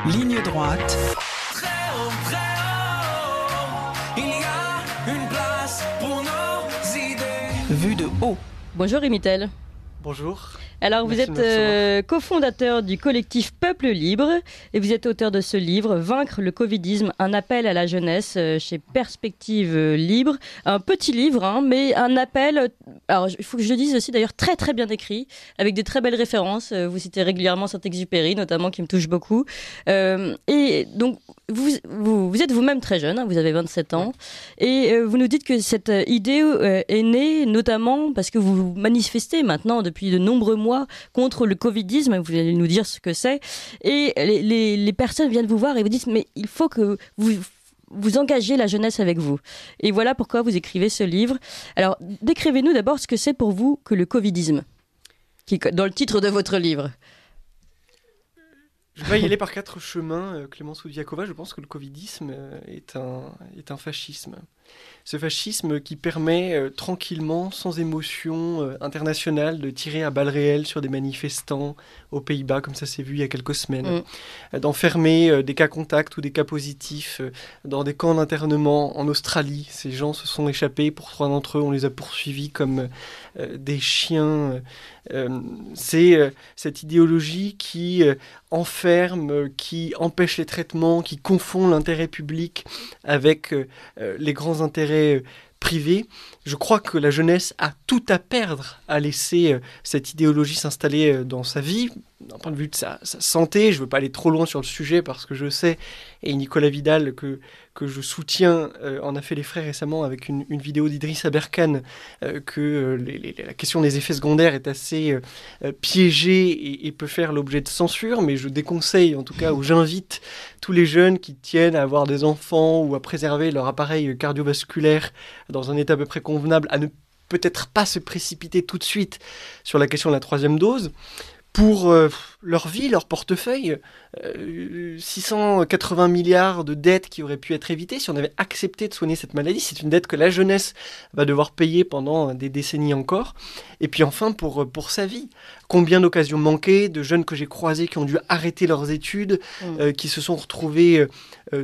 Ligne droite. Très haut, il y a une place pour nos idées. Vue de haut. Bonjour Rémitel. Bonjour. Alors vous Merci de me êtes cofondateur du collectif Peuple Libre et vous êtes auteur de ce livre Vaincre le Covidisme, un appel à la jeunesse chez Perspective Libre. Un petit livre, mais un appel, alors il faut que je le dise aussi d'ailleurs, très très bien écrit, avec de très belles références. Vous citez régulièrement Saint-Exupéry notamment, qui me touche beaucoup. Et donc vous êtes vous-même très jeune, vous avez 27 ans, et vous nous dites que cette idée est née notamment parce que vous manifestez maintenant depuis de nombreux mois contre le covidisme, vous allez nous dire ce que c'est, et les personnes viennent vous voir et vous disent mais il faut que vous engagez la jeunesse avec vous. Et voilà pourquoi vous écrivez ce livre. Alors décrivez-nous d'abord ce que c'est pour vous que le covidisme, qui est dans le titre de votre livre. Je vais y aller par 4 chemins, Clémence Oudiakova. Je pense que le covidisme est un fascisme. Ce fascisme qui permet tranquillement, sans émotion internationale, de tirer à balles réelles sur des manifestants aux Pays-Bas, comme ça s'est vu il y a quelques semaines, d'enfermer des cas contacts ou des cas positifs dans des camps d'internement en Australie. Ces gens se sont échappés, pour 3 d'entre eux, on les a poursuivis comme des chiens. C'est cette idéologie qui enferme, qui empêche les traitements, qui confond l'intérêt public avec les grands intérêts privés. Je crois que la jeunesse a tout à perdre à laisser cette idéologie s'installer dans sa vie, d'un point de vue de sa santé. Je ne veux pas aller trop loin sur le sujet parce que je sais, et Nicolas Vidal, que je soutiens, en a fait les frais récemment avec une vidéo d'Idriss Aberkane, que la question des effets secondaires est assez piégée et peut faire l'objet de censure, mais je déconseille, en tout cas, ou j'invite tous les jeunes qui tiennent à avoir des enfants ou à préserver leur appareil cardiovasculaire dans un état à peu près convenable, à ne peut-être pas se précipiter tout de suite sur la question de la 3e dose. Pour leur vie, leur portefeuille, 680 milliards de dettes qui auraient pu être évitées si on avait accepté de soigner cette maladie. C'est une dette que la jeunesse va devoir payer pendant des décennies encore. Et puis enfin, pour sa vie. Combien d'occasions manquées, de jeunes que j'ai croisés qui ont dû arrêter leurs études, qui se sont retrouvés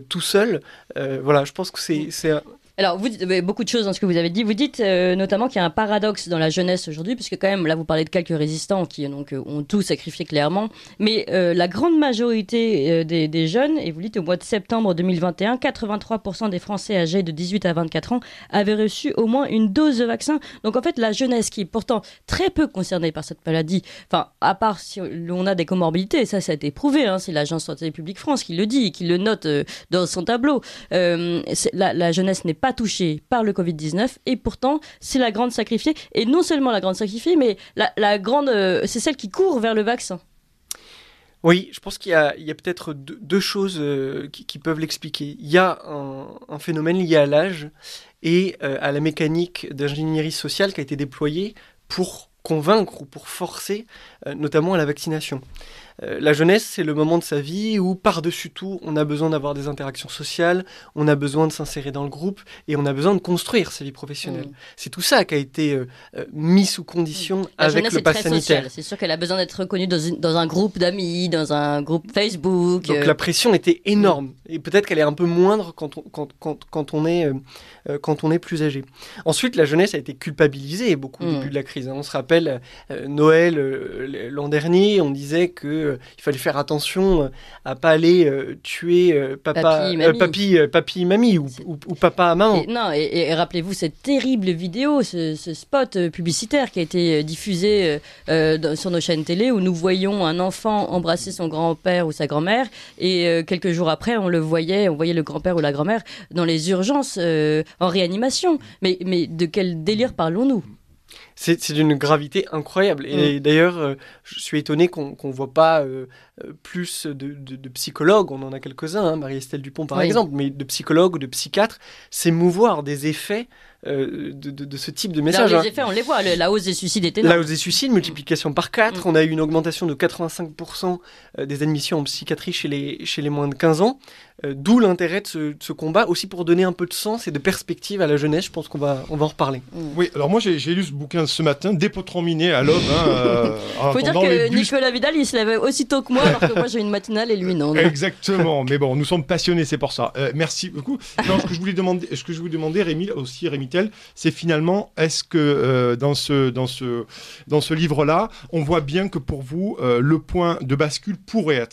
tout seuls. Voilà, je pense que c'est Alors, vous dites beaucoup de choses dans ce que vous avez dit. Vous dites notamment qu'il y a un paradoxe dans la jeunesse aujourd'hui, puisque quand même, là, vous parlez de quelques résistants qui donc, ont tout sacrifié clairement. Mais la grande majorité des jeunes, et vous dites au mois de septembre 2021, 83% des Français âgés de 18 à 24 ans avaient reçu au moins une dose de vaccin. Donc, en fait, la jeunesse qui est pourtant très peu concernée par cette maladie, enfin, à part si on a des comorbidités, ça a été prouvé, hein, c'est l'Agence Santé publique France qui le dit, qui le note dans son tableau. La jeunesse n'est pas touchée par le Covid-19 et pourtant c'est la grande sacrifiée, et non seulement la grande sacrifiée mais la grande c'est celle qui court vers le vaccin. Oui, je pense qu'il y a peut-être deux choses qui peuvent l'expliquer. Il y a un phénomène lié à l'âge et à la mécanique d'ingénierie sociale qui a été déployée pour convaincre ou pour forcer notamment à la vaccination. La jeunesse, c'est le moment de sa vie où, par-dessus tout, on a besoin d'avoir des interactions sociales, on a besoin de s'insérer dans le groupe et on a besoin de construire sa vie professionnelle. C'est tout ça qui a été mis sous condition avec le pass sanitaire. Sociale. C'est sûr qu'elle a besoin d'être reconnue dans un groupe d'amis, dans un groupe Facebook. Donc la pression était énorme et peut-être qu'elle est un peu moindre quand on est plus âgé. Ensuite, la jeunesse a été culpabilisée beaucoup au début de la crise. On se rappelle Noël l'an dernier, on disait que il fallait faire attention à pas aller tuer papy, mamie ou papa, maman. Et rappelez-vous cette terrible vidéo, ce spot publicitaire qui a été diffusé sur nos chaînes télé où nous voyons un enfant embrasser son grand-père ou sa grand-mère et quelques jours après on voyait le grand-père ou la grand-mère dans les urgences en réanimation. Mais de quel délire parlons-nous ? C'est d'une gravité incroyable. Et d'ailleurs, je suis étonné qu'on ne voit pas plus de psychologues. On en a quelques-uns, hein, Marie-Estelle Dupont par exemple, mais de psychologues ou de psychiatres s'émouvoir des effets de ce type de message. Les effets, on les voit. La hausse des suicides est énorme. La hausse des suicides, multiplication par 4. On a eu une augmentation de 85% des admissions en psychiatrie chez les moins de 15 ans. D'où l'intérêt de ce combat, aussi pour donner un peu de sens et de perspective à la jeunesse. Je pense qu'on va en reparler. Oui, alors moi j'ai lu ce bouquin ce matin, dépotraminé à l'aube. Faut dire que Nicolas Vidal, il se lève aussitôt que moi, alors que moi j'ai une matinale et lui non. Exactement, mais bon, nous sommes passionnés, c'est pour ça. Merci beaucoup. Non, ce que je voulais demander, Rémi Tell, c'est finalement, est-ce que dans ce livre-là, on voit bien que pour vous, le point de bascule pourrait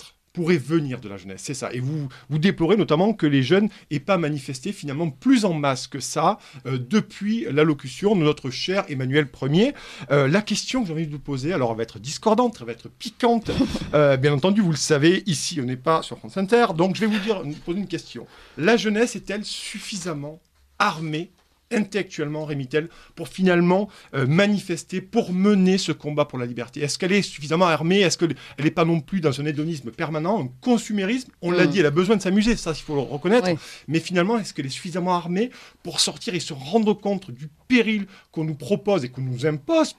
venir de la jeunesse, c'est ça. Et vous déplorez notamment que les jeunes n'aient pas manifesté finalement plus en masse que ça depuis l'allocution de notre cher Emmanuel Ier. La question que j'ai envie de vous poser, alors elle va être discordante, elle va être piquante. Bien entendu, vous le savez, ici on n'est pas sur France Inter, donc je vais vous poser une question. La jeunesse est-elle suffisamment armée intellectuellement, Rémi Tell, pour finalement manifester, pour mener ce combat pour la liberté? Est-ce qu'elle est suffisamment armée? Est-ce qu'elle n'est pas non plus dans un hédonisme permanent, un consumérisme? On l'a dit, elle a besoin de s'amuser, ça, il faut le reconnaître. Oui. Mais finalement, est-ce qu'elle est suffisamment armée pour sortir et se rendre compte du péril qu'on nous propose et qu'on nous impose,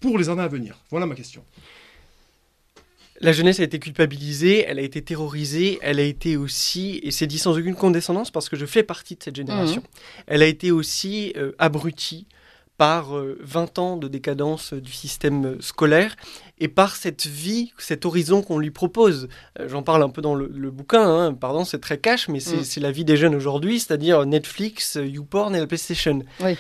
pour les années à venir? Voilà ma question. La jeunesse a été culpabilisée, elle a été terrorisée, elle a été aussi, et c'est dit sans aucune condescendance parce que je fais partie de cette génération, elle a été aussi abrutie par 20 ans de décadence du système scolaire et par cette vie, cet horizon qu'on lui propose. J'en parle un peu dans le bouquin, c'est très cash, mais c'est la vie des jeunes aujourd'hui, c'est-à-dire Netflix, YouPorn et la PlayStation. Oui.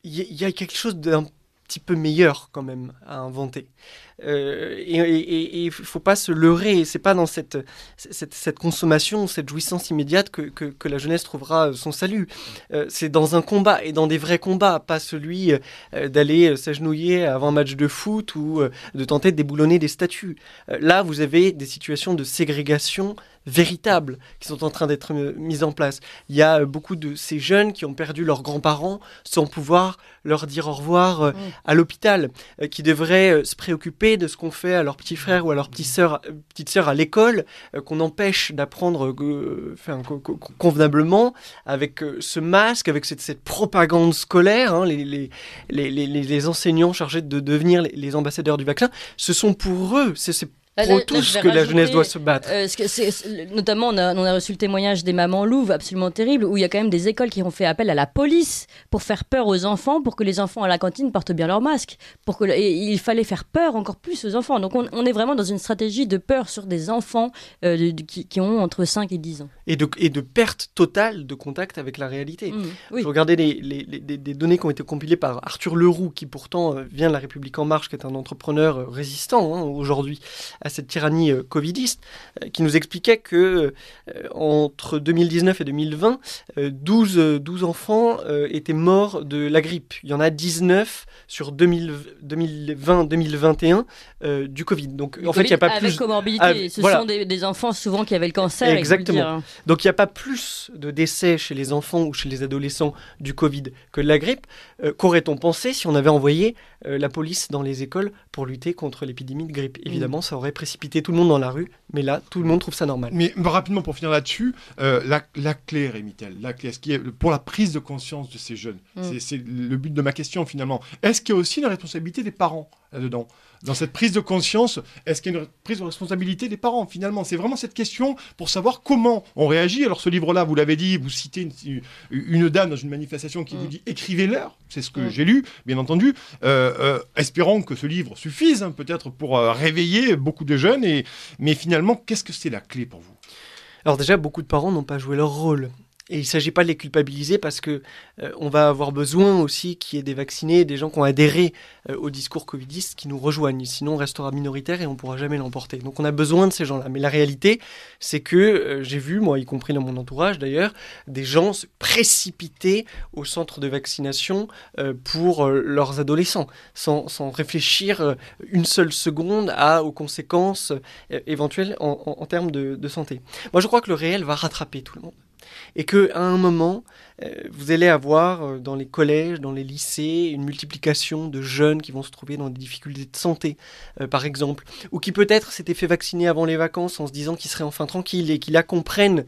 Y a quelque chose d'un petit peu meilleur quand même à inventer. Et il faut pas se leurrer, c'est pas dans cette consommation, cette jouissance immédiate que la jeunesse trouvera son salut. C'est dans un combat, et dans des vrais combats, pas celui d'aller s'agenouiller avant un match de foot ou de tenter de déboulonner des statues. Là, vous avez des situations de ségrégation véritables qui sont en train d'être mises en place. Il y a beaucoup de ces jeunes qui ont perdu leurs grands-parents sans pouvoir leur dire au revoir à l'hôpital, qui devraient se préoccuper de ce qu'on fait à leurs petits frères ou à leurs petites sœurs à l'école, qu'on empêche d'apprendre convenablement, avec ce masque, avec cette propagande scolaire, les enseignants chargés de devenir les ambassadeurs du vaccin. Ce sont pour eux, c'est pour tous que la jeunesse doit se battre. Notamment, on a reçu le témoignage des mamans louves, absolument terrible, où il y a quand même des écoles qui ont fait appel à la police pour faire peur aux enfants, pour que les enfants à la cantine portent bien leur masque. Et il fallait faire peur encore plus aux enfants. Donc on est vraiment dans une stratégie de peur sur des enfants qui ont entre 5 et 10 ans. Et de perte totale de contact avec la réalité. Oui. Je regardais des données qui ont été compilées par Arthur Leroux, qui pourtant vient de La République En Marche, qui est un entrepreneur résistant aujourd'hui à cette tyrannie covidiste, qui nous expliquait que entre 2019 et 2020, 12 enfants étaient morts de la grippe. Il y en a 19 sur 2020-2021 du Covid. Donc en fait, il n'y a pas plus... Avec comorbidité, sont des enfants souvent qui avaient le cancer. Exactement. Dire. Donc il n'y a pas plus de décès chez les enfants ou chez les adolescents du Covid que de la grippe. Qu'aurait-on pensé si on avait envoyé la police dans les écoles pour lutter contre l'épidémie de grippe? Évidemment, ça aurait précipité tout le monde dans la rue, mais là, tout le monde trouve ça normal. Mais rapidement, pour finir là-dessus, la clé, Rémi Tell, ce qui est pour la prise de conscience de ces jeunes, c'est le but de ma question finalement. Est-ce qu'il y a aussi la responsabilité des parents là-dedans? Dans cette prise de conscience, est-ce qu'il y a une prise de responsabilité des parents finalement? C'est vraiment cette question pour savoir comment on réagit. Alors ce livre-là, vous l'avez dit, vous citez une dame dans une manifestation qui vous dit « écrivez-leur », c'est ce que j'ai lu, bien entendu. Espérons que ce livre suffise peut-être pour réveiller beaucoup de jeunes. Mais finalement, qu'est-ce que c'est la clé pour vous? Alors déjà, beaucoup de parents n'ont pas joué leur rôle. Et il ne s'agit pas de les culpabiliser parce que on va avoir besoin aussi qu'il y ait des vaccinés, des gens qui ont adhéré au discours covidiste qui nous rejoignent. Sinon, on restera minoritaire et on ne pourra jamais l'emporter. Donc on a besoin de ces gens-là. Mais la réalité, c'est que j'ai vu, moi y compris dans mon entourage d'ailleurs, des gens se précipiter au centre de vaccination pour leurs adolescents, sans réfléchir une seule seconde aux conséquences éventuelles en termes de santé. Moi, je crois que le réel va rattraper tout le monde. Et qu'à un moment, vous allez avoir dans les collèges, dans les lycées, une multiplication de jeunes qui vont se trouver dans des difficultés de santé, par exemple, ou qui peut-être s'étaient fait vacciner avant les vacances en se disant qu'ils seraient enfin tranquilles et qui là comprennent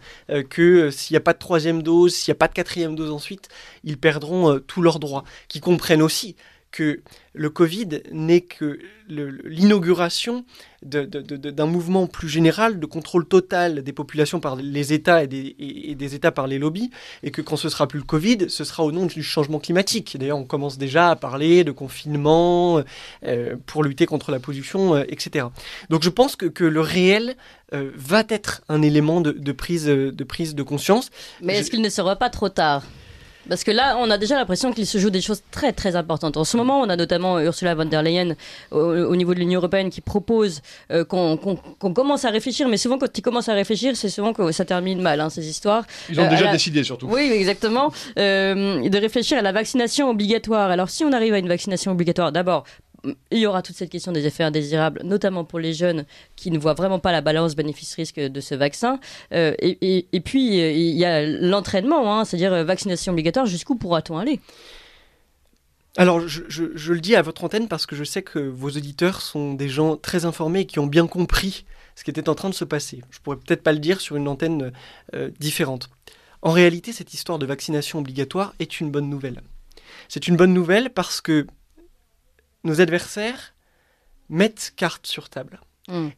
que s'il n'y a pas de 3e dose, s'il n'y a pas de 4e dose ensuite, ils perdront tous leurs droits, qui comprennent aussi que le Covid n'est que l'inauguration d'un mouvement plus général de contrôle total des populations par les États et des États par les lobbies, et que quand ce sera plus le Covid, ce sera au nom du changement climatique. D'ailleurs, on commence déjà à parler de confinement pour lutter contre la pollution, etc. Donc je pense que le réel va être un élément de prise de conscience. Mais est-ce qu'il ne sera pas trop tard ? Parce que là, on a déjà l'impression qu'il se joue des choses très très importantes. En ce moment, on a notamment Ursula von der Leyen au niveau de l'Union européenne qui propose qu'on commence à réfléchir. Mais souvent, quand ils commencent à réfléchir, c'est souvent que ça termine mal, ces histoires. Ils ont déjà décidé, surtout. Oui, exactement. De réfléchir à la vaccination obligatoire. Alors, si on arrive à une vaccination obligatoire, d'abord, il y aura toute cette question des effets indésirables, notamment pour les jeunes qui ne voient vraiment pas la balance bénéfice-risque de ce vaccin. Et puis, il y a l'entraînement, c'est-à-dire vaccination obligatoire, jusqu'où pourra-t-on aller ? Alors, je le dis à votre antenne parce que je sais que vos auditeurs sont des gens très informés et qui ont bien compris ce qui était en train de se passer. Je pourrais peut-être pas le dire sur une antenne différente. En réalité, cette histoire de vaccination obligatoire est une bonne nouvelle. C'est une bonne nouvelle parce que nos adversaires mettent carte sur table.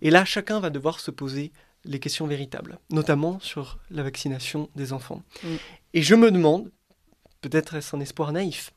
Et là, chacun va devoir se poser les questions véritables, notamment sur la vaccination des enfants. Et je me demande, peut-être est-ce un espoir naïf,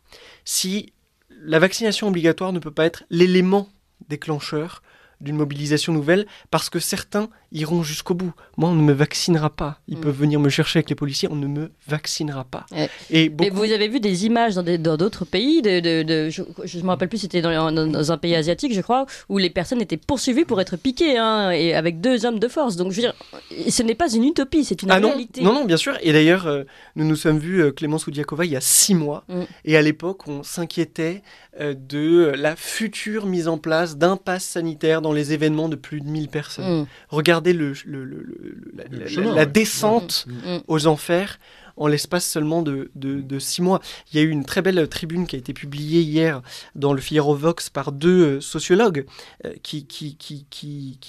si la vaccination obligatoire ne peut pas être l'élément déclencheur d'une mobilisation nouvelle, parce que certains iront jusqu'au bout. Moi, on ne me vaccinera pas. Ils peuvent venir me chercher avec les policiers, on ne me vaccinera pas. Et vous avez vu des images dans d'autres pays, je ne me rappelle plus, c'était dans un pays asiatique, je crois, où les personnes étaient poursuivies pour être piquées, et avec 2 hommes de force. Donc, je veux dire, ce n'est pas une utopie, c'est une réalité. Non, bien sûr. Et d'ailleurs, nous nous sommes vus, Clémence Oudiakova, il y a 6 mois. Et à l'époque, on s'inquiétait de la future mise en place d'un pass sanitaire dans les événements de plus de 1000 personnes. Regardez la descente aux enfers en l'espace seulement de 6 mois. Il y a eu une très belle tribune qui a été publiée hier dans le Figaro Vox par 2 sociologues qui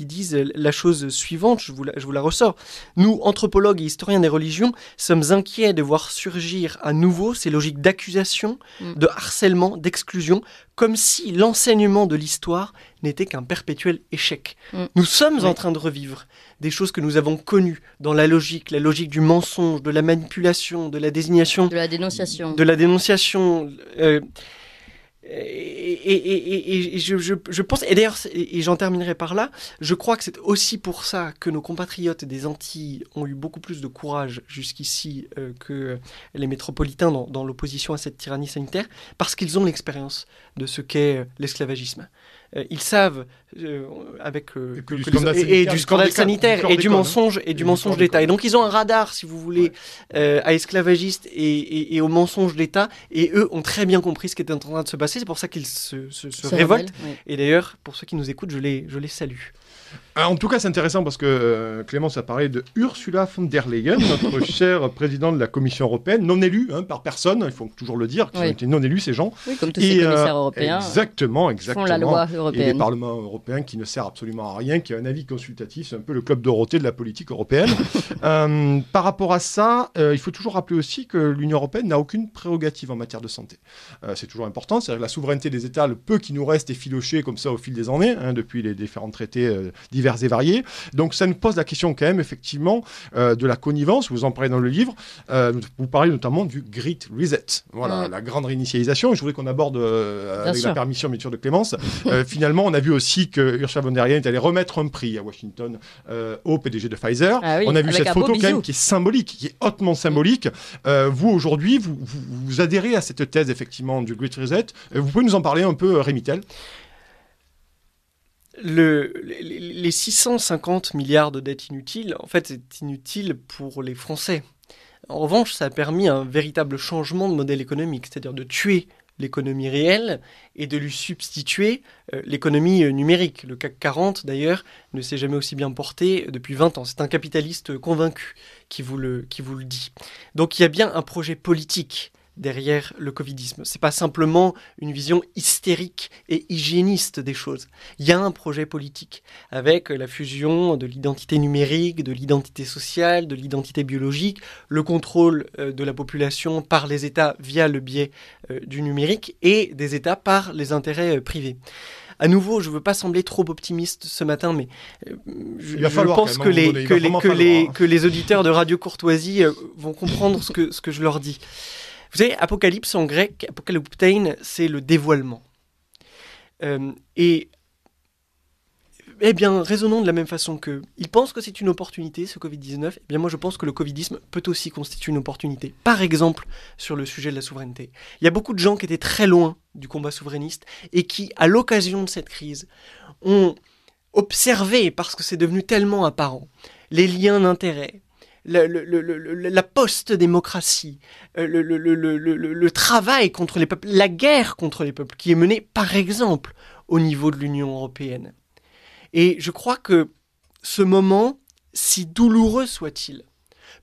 disent la chose suivante, je vous la ressors. Nous, anthropologues et historiens des religions, sommes inquiets de voir surgir à nouveau ces logiques d'accusation, de harcèlement, d'exclusion, comme si l'enseignement de l'histoire n'était qu'un perpétuel échec. Nous sommes en train de revivre des choses que nous avons connues dans la logique du mensonge, de la manipulation, de la désignation, de la dénonciation. Et je pense, et d'ailleurs, et j'en terminerai par là, je crois que c'est aussi pour ça que nos compatriotes des Antilles ont eu beaucoup plus de courage jusqu'ici que les métropolitains dans l'opposition à cette tyrannie sanitaire, parce qu'ils ont l'expérience de ce qu'est l'esclavagisme. Ils savent du scandale sanitaire et du mensonge d'État. Et donc ils ont un radar, si vous voulez, à esclavagistes et au mensonge d'État. Et eux ont très bien compris ce qui était en train de se passer. C'est pour ça qu'ils se révoltent. Et d'ailleurs, pour ceux qui nous écoutent, je les salue. En tout cas, c'est intéressant parce que Clémence a parlé de Ursula von der Leyen, notre chère présidente de la Commission européenne, non élue par personne, il faut toujours le dire, qui ont été non élus ces gens. Oui, comme tous ces commissaires européens. Exactement. Font la loi européenne. Et les parlements européens qui ne sert absolument à rien, qui a un avis consultatif, c'est un peu le club Dorothée de la politique européenne. Par rapport à ça, il faut toujours rappeler aussi que l'Union européenne n'a aucune prérogative en matière de santé. C'est toujours important, c'est-à-dire que la souveraineté des États, le peu qui nous reste est filoché comme ça au fil des années, depuis les différents traités divers et variés. Donc ça nous pose la question quand même, effectivement, de la connivence. Vous en parlez dans le livre. Vous parlez notamment du Great Reset. Voilà, la grande réinitialisation. Et je voudrais qu'on aborde, avec la permission, bien sûr, de Clémence. Finalement, on a vu aussi que Ursula von der Leyen est allée remettre un prix à Washington au PDG de Pfizer. On a vu cette photo quand même qui est symbolique, qui est hautement symbolique. Vous, aujourd'hui, vous adhérez à cette thèse, effectivement, du Great Reset. Vous pouvez nous en parler un peu, Rémy Tel ? Les 650 milliards de dettes inutiles, en fait, c'est inutile pour les Français. En revanche, ça a permis un véritable changement de modèle économique, c'est-à-dire de tuer l'économie réelle et de lui substituer l'économie numérique. Le CAC 40, d'ailleurs, ne s'est jamais aussi bien porté depuis 20 ans. C'est un capitaliste convaincu qui vous le dit. Donc il y a bien un projet politique derrière le covidisme. C'est pas simplement une vision hystérique et hygiéniste des choses. Il y a un projet politique avec la fusion de l'identité numérique, de l'identité sociale, de l'identité biologique, le contrôle de la population par les États via le biais du numérique et des États par les intérêts privés. À nouveau, je ne veux pas sembler trop optimiste ce matin, mais je pense que les auditeurs de Radio Courtoisie vont comprendre ce que je leur dis. Vous savez, apocalypse en grec, apocalyptein, c'est le dévoilement. Eh bien, raisonnons de la même façon qu'ils pensent que c'est une opportunité, ce Covid-19. Eh bien, moi, je pense que le Covidisme peut aussi constituer une opportunité. Par exemple, sur le sujet de la souveraineté. Il y a beaucoup de gens qui étaient très loin du combat souverainiste et qui, à l'occasion de cette crise, ont observé, parce que c'est devenu tellement apparent, les liens d'intérêt, la post-démocratie, le travail contre les peuples, la guerre contre les peuples qui est menée, par exemple, au niveau de l'Union européenne. Et je crois que ce moment, si douloureux soit-il,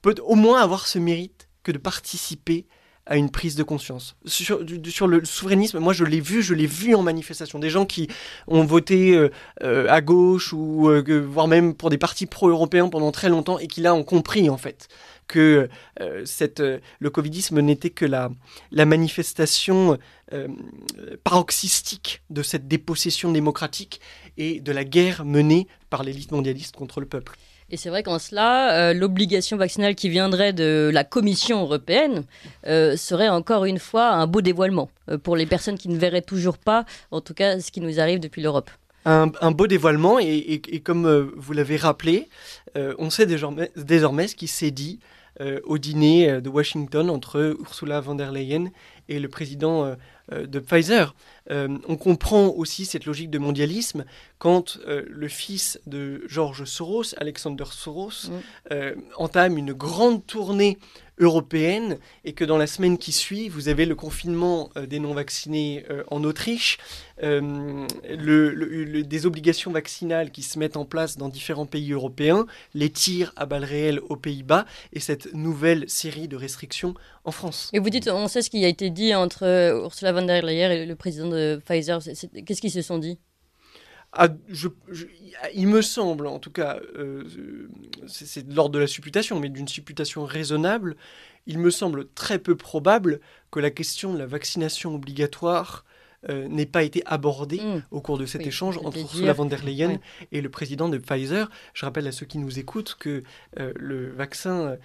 peut au moins avoir ce mérite que de participer à une prise de conscience. Sur le souverainisme, moi je l'ai vu en manifestation. Des gens qui ont voté à gauche, ou voire même pour des partis pro-européens pendant très longtemps, et qui là ont compris en fait que le covidisme n'était que la manifestation paroxystique de cette dépossession démocratique et de la guerre menée par l'élite mondialiste contre le peuple. Et c'est vrai qu'en cela, l'obligation vaccinale qui viendrait de la Commission européenne serait encore une fois un beau dévoilement pour les personnes qui ne verraient toujours pas, en tout cas, ce qui nous arrive depuis l'Europe. Un beau dévoilement, et comme vous l'avez rappelé, on sait désormais ce qui s'est dit au dîner de Washington entre Ursula von der Leyen et le président de Pfizer. On comprend aussi cette logique de mondialisme quand le fils de George Soros, Alexander Soros, entame une grande tournée européenne, et que dans la semaine qui suit, vous avez le confinement des non-vaccinés en Autriche, des obligations vaccinales qui se mettent en place dans différents pays européens, les tirs à balles réelles aux Pays-Bas, et cette nouvelle série de restrictions en France. Et vous dites, on sait ce qui a été dit entre Ursula von der Leyen et le président de Pfizer. Qu'est-ce qu'ils se sont dit ? Il me semble, en tout cas, c'est de l'ordre de la supputation, mais d'une supputation raisonnable, il me semble très peu probable que la question de la vaccination obligatoire n'ait pas été abordée au cours de cet échange entre Ursula von der Leyen et le président de Pfizer. Je rappelle à ceux qui nous écoutent que le vaccin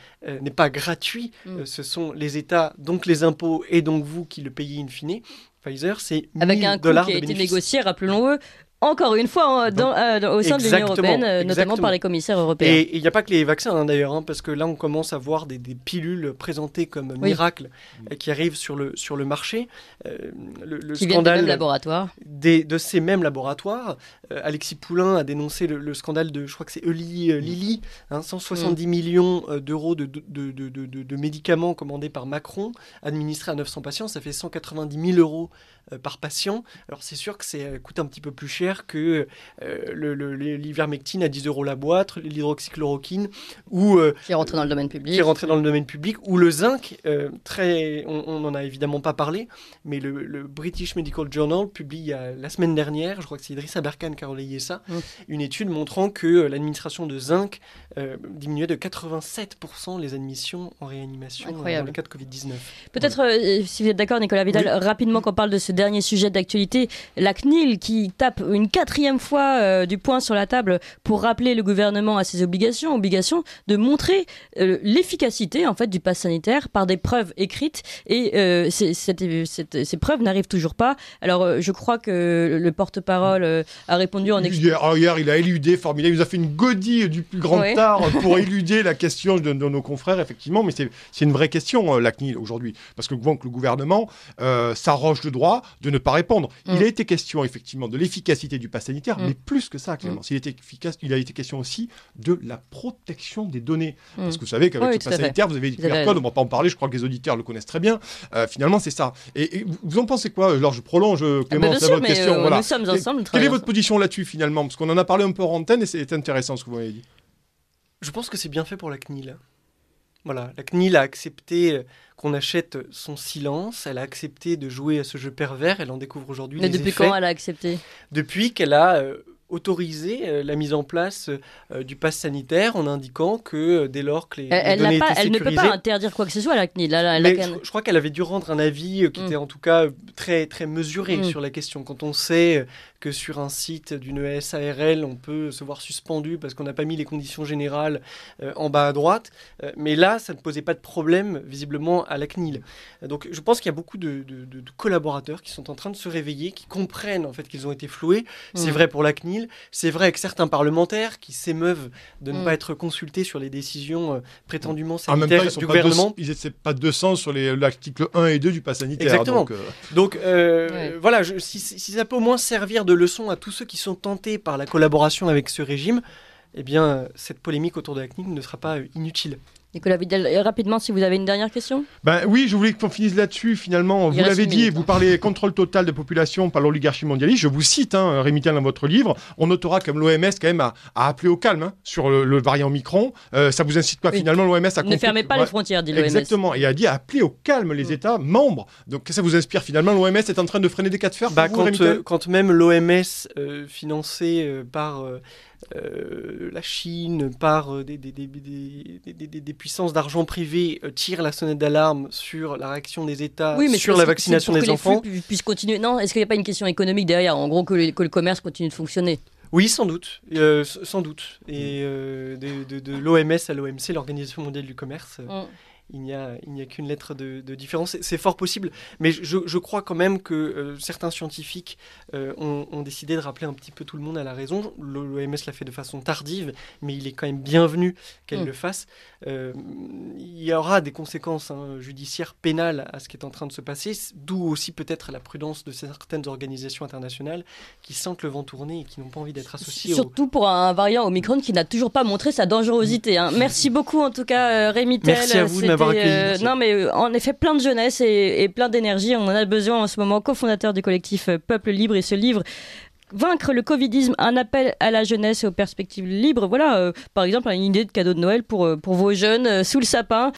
n'est pas gratuit, ce sont les États, donc les impôts, et donc vous qui le payez in fine. Pfizer, c'est $1 000 avec un coût qui a été négocié, rappelons-le, encore une fois, au sein de l'Union européenne, notamment par les commissaires européens. Et il n'y a pas que les vaccins, d'ailleurs, parce que là, on commence à voir des pilules présentées comme miracles qui arrivent sur le marché. Le qui scandale viennent des mêmes laboratoires. De ces mêmes laboratoires. Alexis Poulain a dénoncé le scandale de, je crois que c'est Lilly, 170 millions d'euros de médicaments commandés par Macron, administrés à 900 patients. Ça fait 190 000 euros par patient. Alors c'est sûr que ça coûte un petit peu plus cher que l'ivermectine à 10 euros la boîte, l'hydroxychloroquine, ou qui est rentré dans le domaine public. Qui est rentré dans le domaine public, ou le zinc. On n'en a évidemment pas parlé, mais le British Medical Journal publie la semaine dernière, je crois que c'est Idriss Aberkane qui a relayé ça, une étude montrant que l'administration de zinc diminuait de 87% les admissions en réanimation dans le cas de Covid-19. Peut-être, si vous êtes d'accord, Nicolas Vidal, rapidement qu'on parle de ce dernier sujet d'actualité, la CNIL qui tape une 4e fois du poing sur la table pour rappeler le gouvernement à ses obligations de montrer l'efficacité en fait du pass sanitaire par des preuves écrites, et ces preuves n'arrivent toujours pas. Alors je crois que le porte-parole a répondu en expliquant. Hier, il a éludé, formidable, il nous a fait une godille du plus grand art pour éluder la question de nos confrères, effectivement, mais c'est une vraie question, la CNIL, aujourd'hui, parce que le gouvernement s'arroge le droit de ne pas répondre. Il a été question, effectivement, de l'efficacité du pass sanitaire, mais plus que ça, Clémence. Il a été question aussi de la protection des données. Parce que vous savez qu'avec le pass sanitaire, vous avez des QR codes, on ne va pas en parler, je crois que les auditeurs le connaissent très bien. Finalement, c'est ça. Et vous en pensez quoi ? Alors, je prolonge, Clémence, votre question. Voilà. Nous sommes ensemble. Quelle est votre position là-dessus, finalement ? Parce qu'on en a parlé un peu en antenne, et c'est intéressant ce que vous m'avez dit. Je pense que c'est bien fait pour la CNIL. Voilà, la CNIL a accepté qu'on achète son silence, elle a accepté de jouer à ce jeu pervers, elle en découvre aujourd'hui les Mais depuis effets. quand elle a accepté ? Depuis qu'elle a autorisé la mise en place du pass sanitaire en indiquant que dès lors que les données étaient Elle ne peut sécurisées... pas interdire quoi que ce soit à la CNIL. Mais je crois qu'elle avait dû rendre un avis qui était en tout cas très, très mesuré sur la question. Quand on sait que sur un site d'une SARL, on peut se voir suspendu parce qu'on n'a pas mis les conditions générales en bas à droite. Mais là, ça ne posait pas de problème, visiblement, à la CNIL. Donc je pense qu'il y a beaucoup de collaborateurs qui sont en train de se réveiller, qui comprennent en fait qu'ils ont été floués. C'est vrai pour la CNIL, c'est vrai avec certains parlementaires qui s'émeuvent de ne pas être consultés sur les décisions prétendument sanitaires en même temps, du gouvernement. Ils n'étaient pas 200 sur l'article 1 et 2 du pass sanitaire. Exactement. Donc voilà, si ça peut au moins servir de leçon à tous ceux qui sont tentés par la collaboration avec ce régime, eh bien, cette polémique autour de la CNIL ne sera pas inutile. Nicolas Vidal, rapidement, si vous avez une dernière question. Oui, je voulais qu'on finisse là-dessus, finalement. Vous l'avez dit, vous parlez contrôle total de population par l'oligarchie mondialiste. Je vous cite, Rémi Tel, dans votre livre. On notera comme l'OMS, quand même, a appelé au calme sur le variant Omicron. Ça vous incite pas, finalement, l'OMS à... Ne fermez pas les frontières, dit l'OMS. Exactement. Et a dit appeler au calme les États membres. Donc, qu'est-ce que ça vous inspire, finalement? L'OMS est en train de freiner des cas de fer pour vous, Rémi Tel ? Quand même l'OMS, financé par... la Chine, par des puissances d'argent privé, tire la sonnette d'alarme sur la réaction des États, sur la vaccination des enfants. Que les flux puissent continuer. Non, est-ce qu'il n'y a pas une question économique derrière ? En gros, que le commerce continue de fonctionner ? Oui, sans doute. Et de l'OMS à l'OMC, l'Organisation mondiale du commerce... Il n'y a qu'une lettre de différence. C'est fort possible, mais je crois quand même que certains scientifiques ont décidé de rappeler un petit peu tout le monde à la raison. L'OMS l'a fait de façon tardive, mais il est quand même bienvenu qu'elle le fasse. Il y aura des conséquences judiciaires, pénales à ce qui est en train de se passer, d'où aussi peut-être la prudence de certaines organisations internationales qui sentent le vent tourner et qui n'ont pas envie d'être associées. Surtout pour un variant Omicron qui n'a toujours pas montré sa dangerosité. Merci beaucoup en tout cas, Rémi Tel. Merci à vous de m'avoir accueilli. Non mais en effet plein de jeunesse et plein d'énergie. On en a besoin en ce moment. Cofondateur du collectif Peuple Libre et ce livre Vaincre le Covidisme, un appel à la jeunesse et aux perspectives libres. Voilà, par exemple, une idée de cadeau de Noël pour vos jeunes sous le sapin.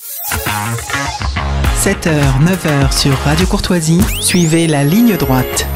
7h, 9h sur Radio Courtoisie, suivez la ligne droite.